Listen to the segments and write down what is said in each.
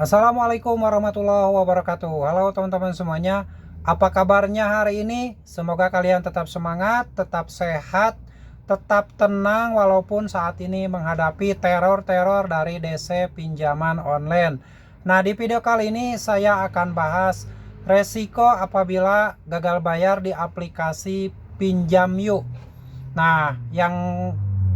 Assalamualaikum warahmatullahi wabarakatuh. Halo teman-teman semuanya, apa kabarnya hari ini? Semoga kalian tetap semangat, tetap sehat, tetap tenang walaupun saat ini menghadapi teror-teror dari DC pinjaman online. Nah, di video kali ini saya akan bahas resiko apabila gagal bayar di aplikasi Pinjam Yuk. Nah, yang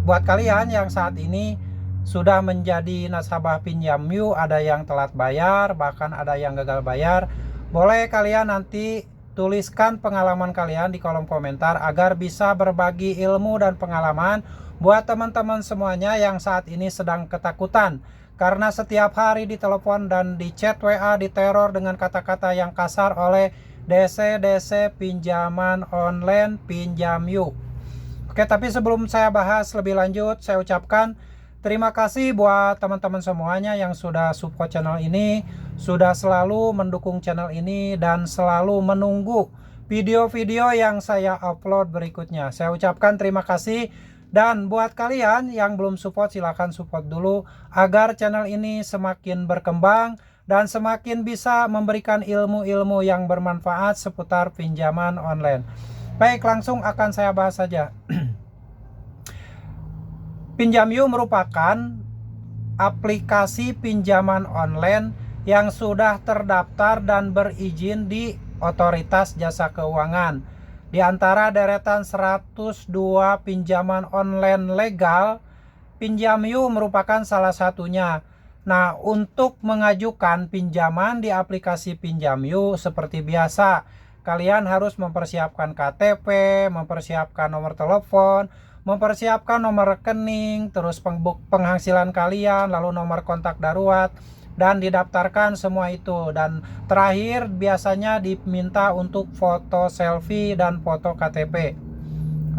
buat kalian yang saat ini sudah menjadi nasabah Pinjam Yuk, ada yang telat bayar, bahkan ada yang gagal bayar, boleh kalian nanti tuliskan pengalaman kalian di kolom komentar agar bisa berbagi ilmu dan pengalaman buat teman-teman semuanya yang saat ini sedang ketakutan karena setiap hari ditelepon dan di chat WA diteror dengan kata-kata yang kasar oleh DC pinjaman online Pinjam Yuk. Oke, tapi sebelum saya bahas lebih lanjut, saya ucapkan terima kasih buat teman-teman semuanya yang sudah support channel ini, sudah selalu mendukung channel ini, dan selalu menunggu video-video yang saya upload berikutnya. Saya ucapkan terima kasih, dan buat kalian yang belum support, silahkan support dulu agar channel ini semakin berkembang dan semakin bisa memberikan ilmu-ilmu yang bermanfaat seputar pinjaman online. Baik, langsung akan saya bahas saja. Pinjam Yuk merupakan aplikasi pinjaman online yang sudah terdaftar dan berizin di Otoritas Jasa Keuangan. Di antara deretan 102 pinjaman online legal, Pinjam Yuk merupakan salah satunya. Nah, untuk mengajukan pinjaman di aplikasi Pinjam Yuk seperti biasa, kalian harus mempersiapkan KTP, mempersiapkan nomor telepon, mempersiapkan nomor rekening, terus penghasilan kalian, lalu nomor kontak darurat, dan didaftarkan semua itu. Dan terakhir biasanya diminta untuk foto selfie dan foto KTP.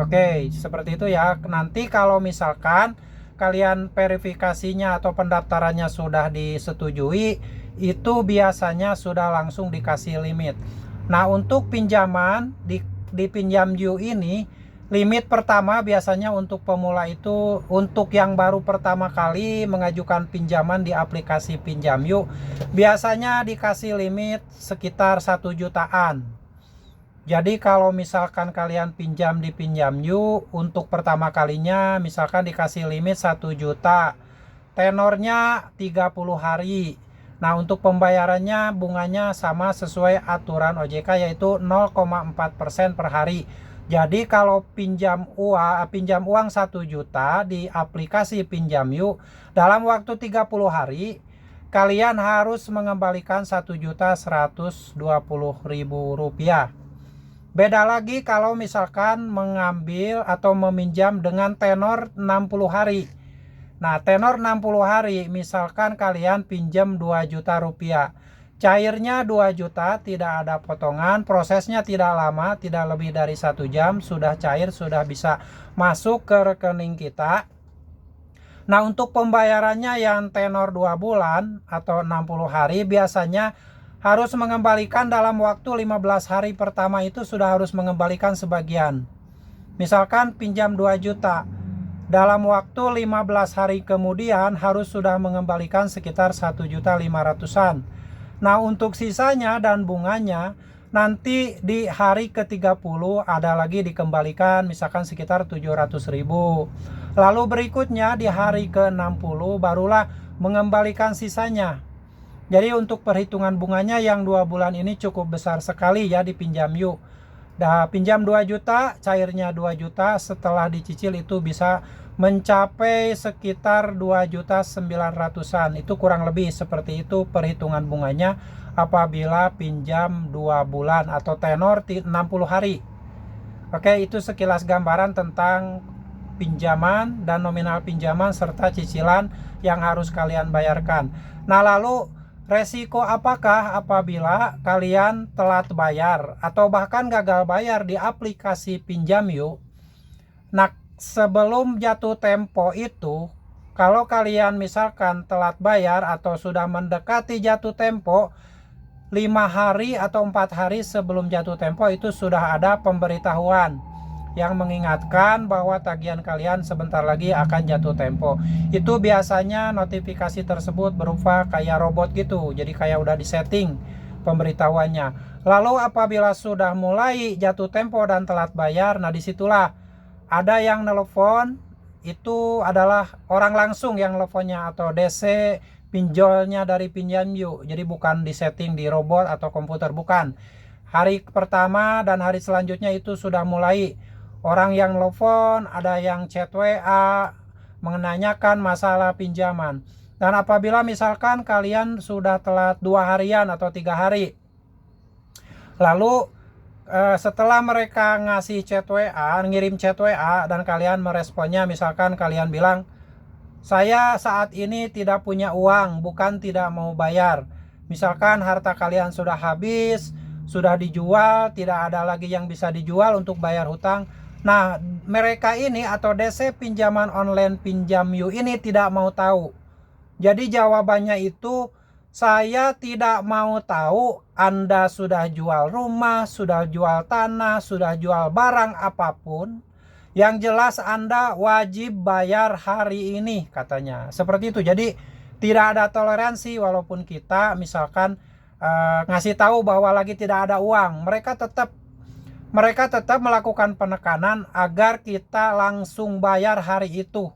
Oke, seperti itu ya. Nanti kalau misalkan kalian verifikasinya atau pendaftarannya sudah disetujui, itu biasanya sudah langsung dikasih limit. Nah, untuk pinjaman di Pinjam Yuk ini, limit pertama biasanya untuk pemula itu, untuk yang baru pertama kali mengajukan pinjaman di aplikasi Pinjam Yuk, biasanya dikasih limit sekitar 1 jutaan. Jadi kalau misalkan kalian pinjam di Pinjam Yuk untuk pertama kalinya, misalkan dikasih limit 1 juta, tenornya 30 hari. Nah, untuk pembayarannya bunganya sama sesuai aturan OJK, yaitu 0,4% per hari. Jadi kalau pinjam uang 1 juta di aplikasi Pinjam Yuk, dalam waktu 30 hari kalian harus mengembalikan 1.120.000 rupiah. Beda lagi kalau misalkan mengambil atau meminjam dengan tenor 60 hari. Nah, tenor 60 hari, misalkan kalian pinjam 2 juta rupiah. Cairnya 2 juta, tidak ada potongan, prosesnya tidak lama, tidak lebih dari 1 jam, sudah cair, sudah bisa masuk ke rekening kita. Nah, untuk pembayarannya yang tenor 2 bulan atau 60 hari, biasanya harus mengembalikan dalam waktu 15 hari pertama itu sudah harus mengembalikan sebagian. Misalkan pinjam 2 juta, dalam waktu 15 hari kemudian harus sudah mengembalikan sekitar 1.500.000-an. Nah, untuk sisanya dan bunganya nanti di hari ke-30 ada lagi dikembalikan, misalkan sekitar 700.000. Lalu berikutnya di hari ke-60 barulah mengembalikan sisanya. Jadi untuk perhitungan bunganya yang 2 bulan ini cukup besar sekali ya di Pinjam Yuk. Pinjam 2 juta, cairnya 2 juta, setelah dicicil itu bisa mencapai sekitar 2.900.000-an. Itu kurang lebih seperti itu perhitungan bunganya apabila pinjam 2 bulan atau tenor 60 hari. Oke, itu sekilas gambaran tentang pinjaman dan nominal pinjaman serta cicilan yang harus kalian bayarkan. Nah, lalu resiko apakah apabila kalian telat bayar atau bahkan gagal bayar di aplikasi Pinjam Yuk? Nah, sebelum jatuh tempo itu, kalau kalian misalkan telat bayar atau sudah mendekati jatuh tempo, 5 hari atau 4 hari sebelum jatuh tempo itu sudah ada pemberitahuan yang mengingatkan bahwa tagihan kalian sebentar lagi akan jatuh tempo. Itu biasanya notifikasi tersebut berupa kayak robot gitu, jadi kayak udah disetting pemberitahuannya. Lalu apabila sudah mulai jatuh tempo dan telat bayar, nah disitulah ada yang nelpon, itu adalah orang langsung yang nelponnya atau DC pinjolnya dari Pinjam Yuk. Jadi bukan disetting di robot atau komputer, bukan. Hari pertama dan hari selanjutnya itu sudah mulai orang yang nelfon, ada yang chat WA menanyakan masalah pinjaman. Dan apabila misalkan kalian sudah telat 2 harian atau 3 hari, lalu setelah mereka ngasih chat WA, ngirim chat WA dan kalian meresponnya, misalkan kalian bilang, saya saat ini tidak punya uang, bukan tidak mau bayar. Misalkan harta kalian sudah habis, sudah dijual, tidak ada lagi yang bisa dijual untuk bayar hutang. Nah, mereka ini atau DC pinjaman online Pinjam Yuk ini tidak mau tahu. Jadi jawabannya itu, saya tidak mau tahu Anda sudah jual rumah, sudah jual tanah, sudah jual barang apapun. Yang jelas Anda wajib bayar hari ini, katanya. Seperti itu. Jadi tidak ada toleransi walaupun kita misalkan ngasih tahu bahwa lagi tidak ada uang. Mereka tetap melakukan penekanan agar kita langsung bayar hari itu.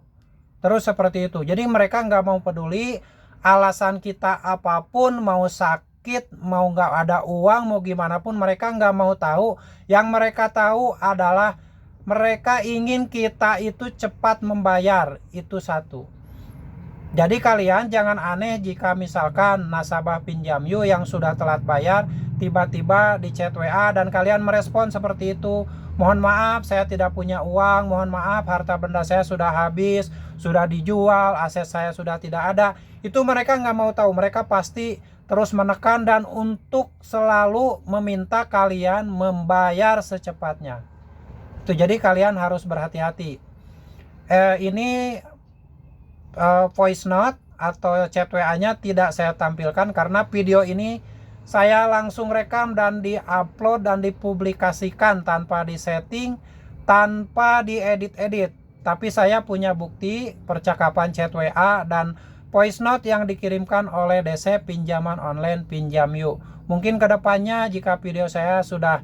Terus seperti itu. Jadi mereka nggak mau peduli alasan kita apapun, mau sakit, mau nggak ada uang, mau gimana pun, mereka nggak mau tahu. Yang mereka tahu adalah mereka ingin kita itu cepat membayar. Itu satu. Jadi kalian jangan aneh jika misalkan nasabah Pinjam Yuk yang sudah telat bayar tiba-tiba di chat WA dan kalian merespon seperti itu. Mohon maaf, saya tidak punya uang. Mohon maaf, harta benda saya sudah habis, sudah dijual, aset saya sudah tidak ada. Itu mereka nggak mau tahu. Mereka pasti terus menekan dan untuk selalu meminta kalian membayar secepatnya. Itu jadi kalian harus berhati-hati. Ini voice note atau chat WA-nya tidak saya tampilkan karena video ini saya langsung rekam dan diupload dan dipublikasikan tanpa disetting, tanpa diedit-edit. Tapi saya punya bukti percakapan chat WA dan voice note yang dikirimkan oleh DC pinjaman online Pinjam Yuk. Mungkin kedepannya jika video saya sudah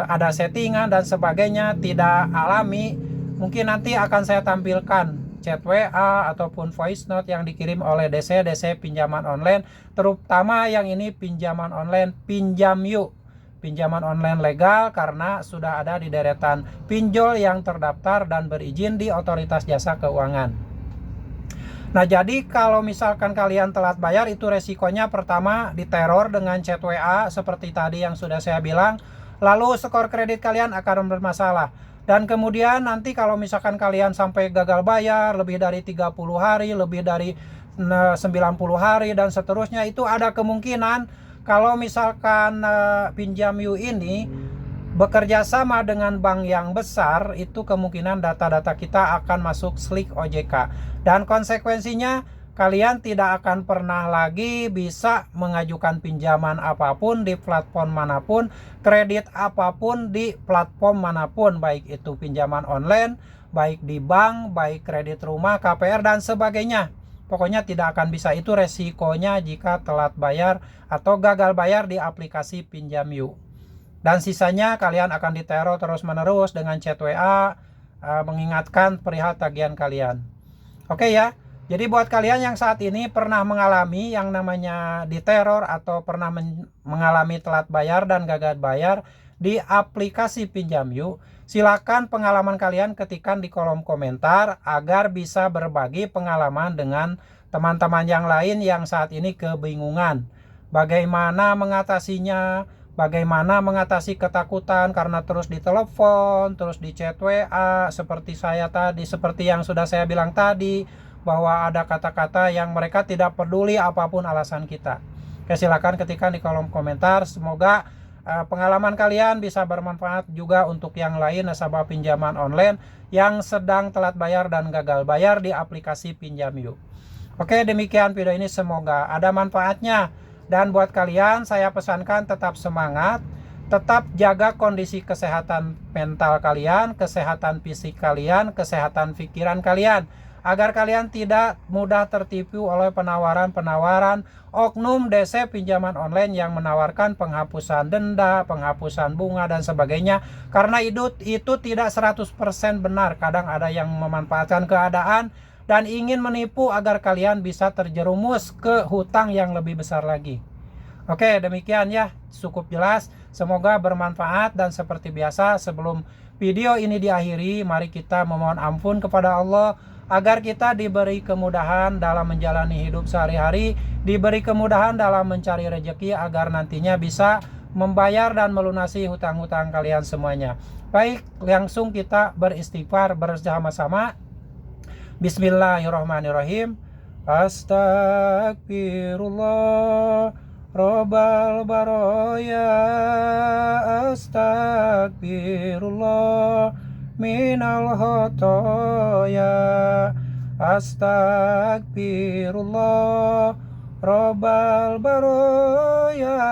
ada settingan dan sebagainya tidak alami, mungkin nanti akan saya tampilkan chat WA ataupun voice note yang dikirim oleh DC pinjaman online, terutama yang ini pinjaman online Pinjam Yuk, pinjaman online legal karena sudah ada di deretan pinjol yang terdaftar dan berizin di Otoritas Jasa Keuangan. Nah, jadi kalau misalkan kalian telat bayar, itu resikonya pertama diteror dengan chat WA seperti tadi yang sudah saya bilang, lalu skor kredit kalian akan bermasalah. Dan kemudian nanti kalau misalkan kalian sampai gagal bayar lebih dari 30 hari, lebih dari 90 hari dan seterusnya, itu ada kemungkinan kalau misalkan Pinjam Yuk ini bekerja sama dengan bank yang besar, itu kemungkinan data-data kita akan masuk slik OJK. Dan konsekuensinya kalian tidak akan pernah lagi bisa mengajukan pinjaman apapun di platform manapun, kredit apapun di platform manapun, baik itu pinjaman online, baik di bank, baik kredit rumah, KPR dan sebagainya. Pokoknya tidak akan bisa. Itu resikonya jika telat bayar atau gagal bayar di aplikasi Pinjam Yuk. Dan sisanya kalian akan diteror terus-menerus dengan chat WA mengingatkan perihal tagihan kalian. Oke ya. Jadi buat kalian yang saat ini pernah mengalami yang namanya diteror atau pernah mengalami telat bayar dan gagal bayar di aplikasi Pinjam Yuk, silakan pengalaman kalian ketikkan di kolom komentar agar bisa berbagi pengalaman dengan teman-teman yang lain yang saat ini kebingungan. Bagaimana mengatasinya, bagaimana mengatasi ketakutan karena terus ditelepon, terus di chat WA seperti saya tadi, seperti yang sudah saya bilang tadi, bahwa ada kata-kata yang mereka tidak peduli apapun alasan kita. Oke, silakan ketikkan di kolom komentar. Semoga pengalaman kalian bisa bermanfaat juga untuk yang lain nasabah pinjaman online yang sedang telat bayar dan gagal bayar di aplikasi Pinjam Yuk. Oke, demikian video ini, semoga ada manfaatnya. Dan buat kalian saya pesankan tetap semangat, Tetap jaga kondisi kesehatan mental kalian, kesehatan fisik kalian, kesehatan pikiran kalian, agar kalian tidak mudah tertipu oleh penawaran-penawaran oknum DC pinjaman online yang menawarkan penghapusan denda, penghapusan bunga dan sebagainya. Karena itu tidak 100% benar. Kadang ada yang memanfaatkan keadaan dan ingin menipu agar kalian bisa terjerumus ke hutang yang lebih besar lagi. Oke, demikian ya, cukup jelas. Semoga bermanfaat, dan seperti biasa sebelum video ini diakhiri, mari kita memohon ampun kepada Allah agar kita diberi kemudahan dalam menjalani hidup sehari-hari, diberi kemudahan dalam mencari rezeki agar nantinya bisa membayar dan melunasi hutang-hutang kalian semuanya. Baik, langsung kita beristighfar bersama-sama. Bismillahirrahmanirrahim. Astagfirullah Robbal baroya, astagfirullah minal khotoya, astagfirullah Robbal baroya,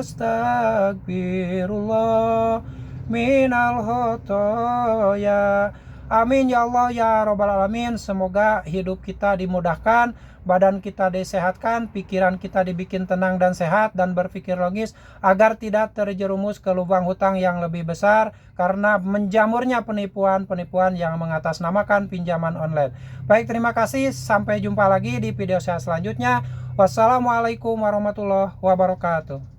astagfirullah minal khotoya. Amin ya Allah ya Robbal alamin. Semoga hidup kita dimudahkan, badan kita disehatkan, pikiran kita dibikin tenang dan sehat, dan berpikir logis agar tidak terjerumus ke lubang hutang yang lebih besar karena menjamurnya penipuan-penipuan yang mengatasnamakan pinjaman online. Baik, terima kasih. Sampai jumpa lagi di video saya selanjutnya. Wassalamualaikum warahmatullahi wabarakatuh.